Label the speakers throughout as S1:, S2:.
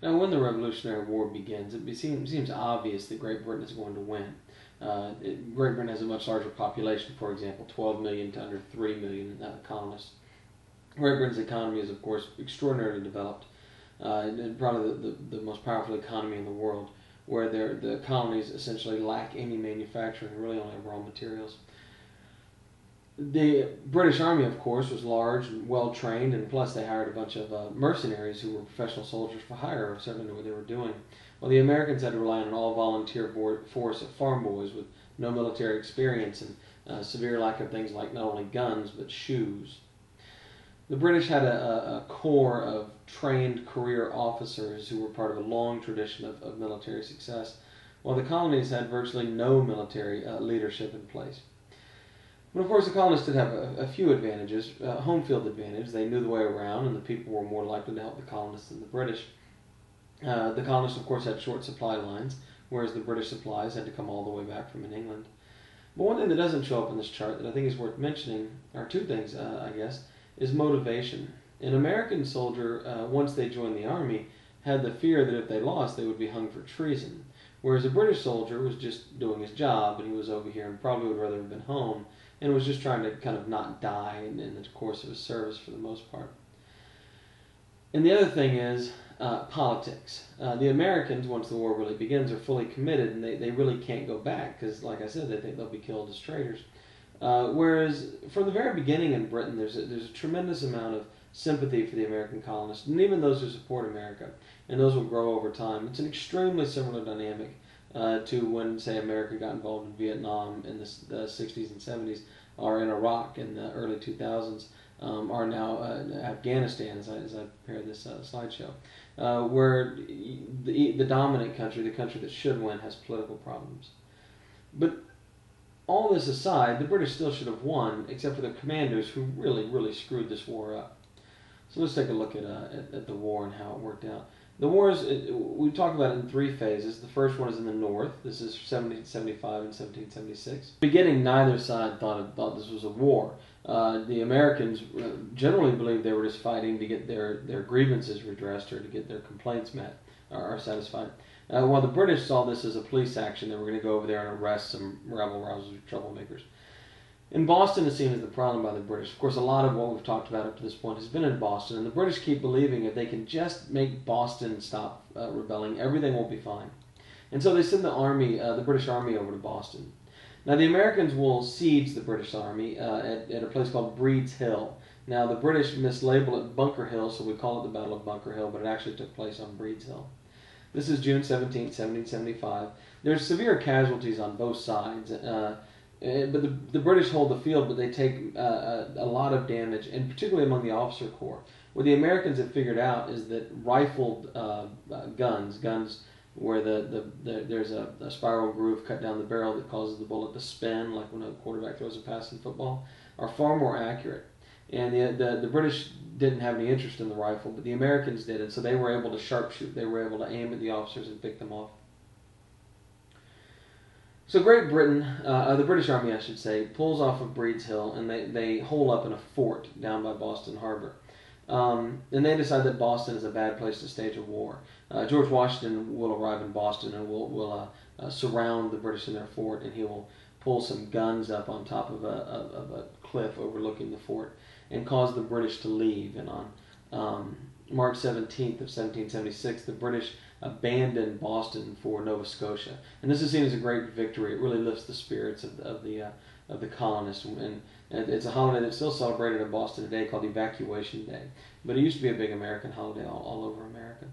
S1: Now, when the Revolutionary War begins, it seems obvious that Great Britain is going to win. Great Britain has a much larger population, for example, 12 million to under 3 million colonists. Great Britain's economy is, of course, extraordinarily developed, and probably the most powerful economy in the world, where the colonies essentially lack any manufacturing and really only have raw materials. The British Army, of course, was large and well trained, and plus they hired a bunch of mercenaries who were professional soldiers for hire, who certainly knew what they were doing. While the Americans had to rely on an all-volunteer force of farm boys with no military experience and severe lack of things like not only guns but shoes. The British had a core of trained career officers who were part of a long tradition of military success, while the colonies had virtually no military leadership in place. But of course, the colonists did have a few advantages. Home field advantage, they knew the way around, and the people were more likely to help the colonists than the British. The colonists, of course, had short supply lines, whereas the British supplies had to come all the way back from England. But one thing that doesn't show up in this chart that I think is worth mentioning, or two things, I guess, is motivation. An American soldier, once they joined the army, had the fear that if they lost, they would be hung for treason. Whereas a British soldier was just doing his job, and he was over here and probably would rather have been home, and was just trying to kind of not die in the course of his service for the most part. And the other thing is politics. The Americans, once the war really begins, are fully committed, and they really can't go back because, like I said, they think they'll be killed as traitors. Whereas from the very beginning in Britain, there's a tremendous amount of sympathy for the American colonists, and even those who support America, and those will grow over time. It's an extremely similar dynamic to when, say, America got involved in Vietnam in the 60s and 70s, or in Iraq in the early 2000s, or now Afghanistan, as I prepare this slideshow, where the dominant country, the country that should win, has political problems. But all this aside, the British still should have won, except for the commanders who really screwed this war up. So let's take a look at the war and how it worked out. The wars, we talk about it in three phases. The first one is in the north. This is 1775 and 1776. Beginning, neither side thought this was a war. The Americans generally believed they were just fighting to get their grievances redressed or to get their complaints met or satisfied. While the British saw this as a police action, they were going to go over there and arrest some rebel-rousers, troublemakers. And Boston is seen as the problem by the British. Of course, a lot of what we've talked about up to this point has been in Boston, and the British keep believing if they can just make Boston stop rebelling, everything will be fine. And so they send the British Army over to Boston. Now, the Americans will siege the British Army at a place called Breed's Hill. Now, the British mislabel it Bunker Hill, so we call it the Battle of Bunker Hill, but it actually took place on Breed's Hill. This is June 17, 1775. There's severe casualties on both sides. But the British hold the field, but they take a lot of damage, and particularly among the officer corps. What the Americans have figured out is that rifled guns where there's a spiral groove cut down the barrel that causes the bullet to spin, like when a quarterback throws a pass in football, are far more accurate. And the British didn't have any interest in the rifle, but the Americans did, and so they were able to sharpshoot. They were able to aim at the officers and pick them off. So Great Britain, the British Army I should say, pulls off of Breed's Hill, and they hole up in a fort down by Boston Harbor. And they decide that Boston is a bad place to stage a war. George Washington will arrive in Boston and will surround the British in their fort, and he will pull some guns up on top of a cliff overlooking the fort and cause the British to leave. And on March 17th of 1776, the British abandoned Boston for Nova Scotia, and this is seen as a great victory. It really lifts the spirits of the colonists, and it's a holiday that's still celebrated in Boston today called Evacuation Day. But it used to be a big American holiday all over America.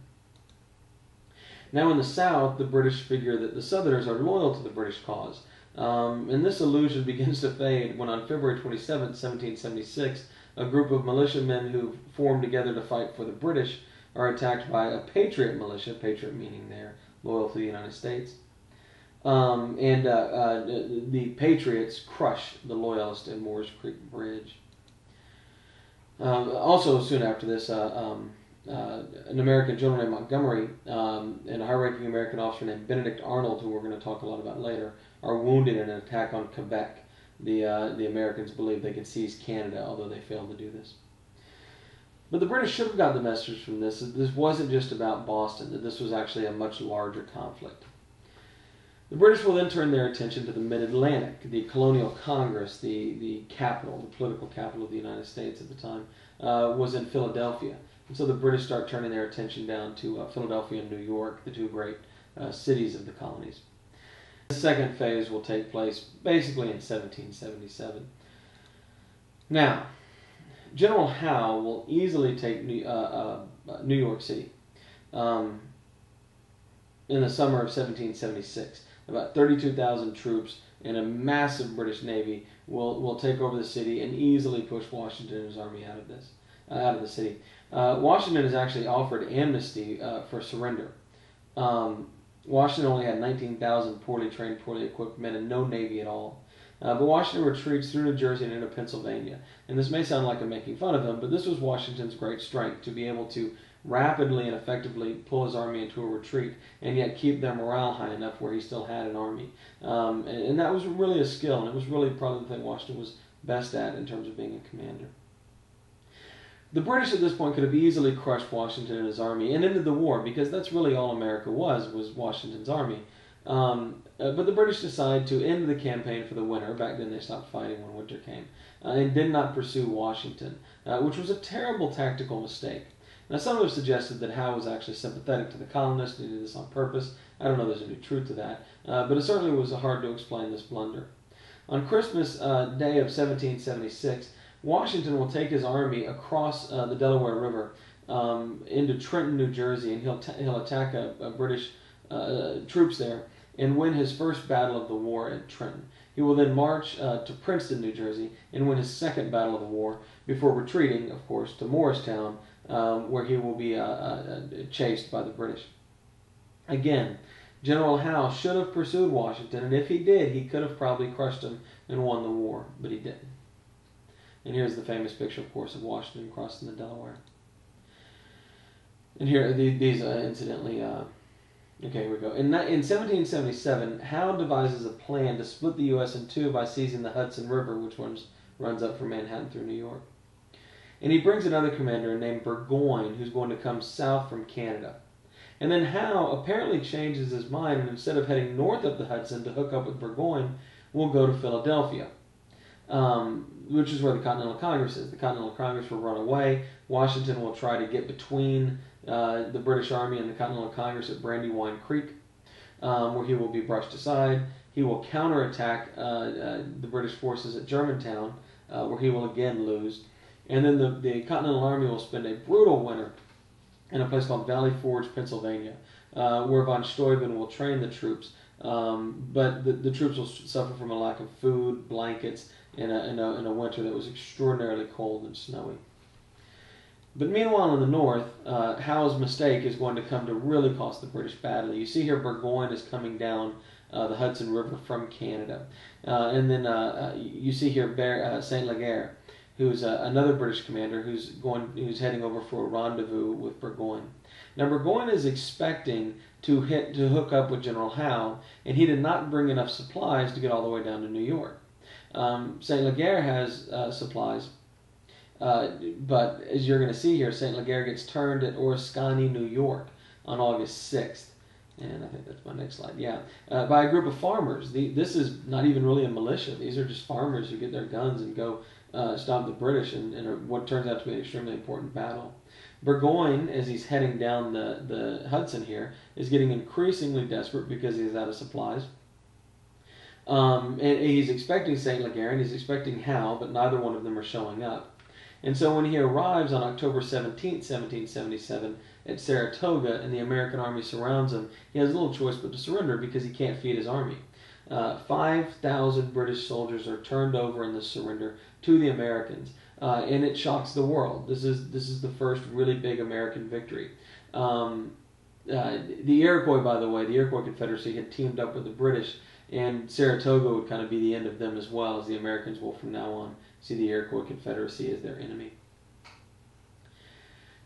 S1: Now in the South, the British figure that the Southerners are loyal to the British cause, and this illusion begins to fade when on February 27, 1776, a group of militiamen who formed together to fight for the British are attacked by a Patriot militia, Patriot meaning they're loyal to the United States. The Patriots crush the Loyalists at Moores Creek Bridge. Also, soon after this, an American general named Montgomery and a high-ranking American officer named Benedict Arnold, who we're going to talk a lot about later, are wounded in an attack on Quebec. The Americans believe they could seize Canada, although they failed to do this. But the British should have got the message from this that this wasn't just about Boston, that this was actually a much larger conflict. The British will then turn their attention to the Mid-Atlantic. The colonial Congress, the capital, the political capital of the United States at the time, was in Philadelphia. And so the British start turning their attention down to Philadelphia and New York, the two great cities of the colonies. The second phase will take place basically in 1777. Now, General Howe will easily take New York City in the summer of 1776. About 32,000 troops and a massive British Navy will take over the city and easily push Washington and his army out of the city. Washington is actually offered amnesty for surrender. Washington only had 19,000 poorly trained, poorly equipped men and no navy at all. But Washington retreats through New Jersey and into Pennsylvania. And this may sound like I'm making fun of him, but this was Washington's great strength, to be able to rapidly and effectively pull his army into a retreat and yet keep their morale high enough where he still had an army. And that was really a skill, and it was really probably the thing Washington was best at in terms of being a commander. The British at this point could have easily crushed Washington and his army and ended the war, because that's really all America was Washington's army. But the British decided to end the campaign for the winter. Back then they stopped fighting when winter came, and did not pursue Washington, which was a terrible tactical mistake. Now, some have suggested that Howe was actually sympathetic to the colonists and he did this on purpose. I don't know if there's any truth to that, but it certainly was hard to explain this blunder. On Christmas Day of 1776, Washington will take his army across the Delaware River into Trenton, New Jersey, and he'll attack British troops there and win his first battle of the war at Trenton. He will then march to Princeton, New Jersey, and win his second battle of the war before retreating, of course, to Morristown, where he will be chased by the British. Again, General Howe should have pursued Washington, and if he did, he could have probably crushed him and won the war, but he didn't. And here's the famous picture, of course, of Washington crossing the Delaware. And here, these incidentally, okay, here we go. In 1777, Howe devises a plan to split the U.S. in two by seizing the Hudson River, which runs up from Manhattan through New York. And he brings another commander named Burgoyne, who's going to come south from Canada. And then Howe apparently changes his mind, and instead of heading north up the Hudson to hook up with Burgoyne, will go to Philadelphia, which is where the Continental Congress is. The Continental Congress will run away. Washington will try to get between the British Army and the Continental Congress at Brandywine Creek, where he will be brushed aside. He will counterattack the British forces at Germantown, where he will again lose. And then the Continental Army will spend a brutal winter in a place called Valley Forge, Pennsylvania, where von Steuben will train the troops. But the troops will suffer from a lack of food, blankets, in a winter that was extraordinarily cold and snowy. But meanwhile in the north, Howe's mistake is going to come to really cost the British badly. You see here Burgoyne is coming down the Hudson River from Canada. And then you see here St. Leger, who's another British commander who's heading over for a rendezvous with Burgoyne. Now Burgoyne is expecting to hook up with General Howe, and he did not bring enough supplies to get all the way down to New York. St. Leger has supplies, but as you're going to see here, St. Leger gets turned at Oriskany, New York on August 6th. And I think that's my next slide. Yeah, by a group of farmers. This is not even really a militia. These are just farmers who get their guns and go stop the British in what turns out to be an extremely important battle. Burgoyne, as he's heading down the Hudson here, is getting increasingly desperate because he's out of supplies. And he's expecting St. Leger and he's expecting Howe, but neither one of them are showing up. And so when he arrives on October 17th, 1777, at Saratoga, and the American army surrounds him, he has little choice but to surrender because he can't feed his army. 5,000 British soldiers are turned over in this surrender to the Americans, and it shocks the world. This is the first really big American victory. The Iroquois, by the way, the Iroquois Confederacy had teamed up with the British, and Saratoga would kind of be the end of them as well, as the Americans will from now on see the Iroquois Confederacy as their enemy.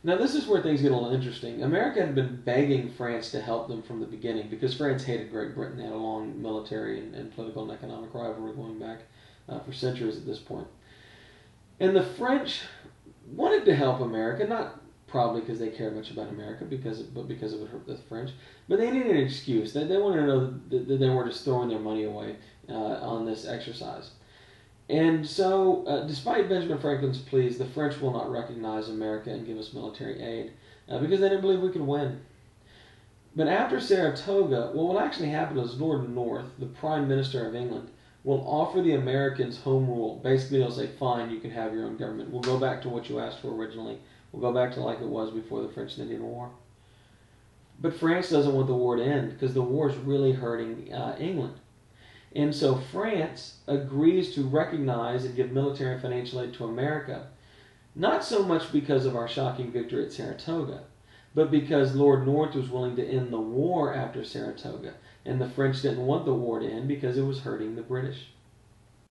S1: Now this is where things get a little interesting. America had been begging France to help them from the beginning because France hated Great Britain. They had a long military and political and economic rivalry going back for centuries at this point. And the French wanted to help America, not probably because they cared much about America, but because it would hurt the French. But they needed an excuse. They wanted to know that they were just throwing their money away on this exercise. And so, despite Benjamin Franklin's pleas, the French will not recognize America and give us military aid because they didn't believe we could win. But after Saratoga, what will actually happen is Lord North, the Prime Minister of England, will offer the Americans home rule. Basically, he'll say, fine, you can have your own government. We'll go back to what you asked for originally. We'll go back to like it was before the French and Indian War. But France doesn't want the war to end because the war is really hurting England. And so France agrees to recognize and give military and financial aid to America, not so much because of our shocking victory at Saratoga, but because Lord North was willing to end the war after Saratoga, and the French didn't want the war to end because it was hurting the British.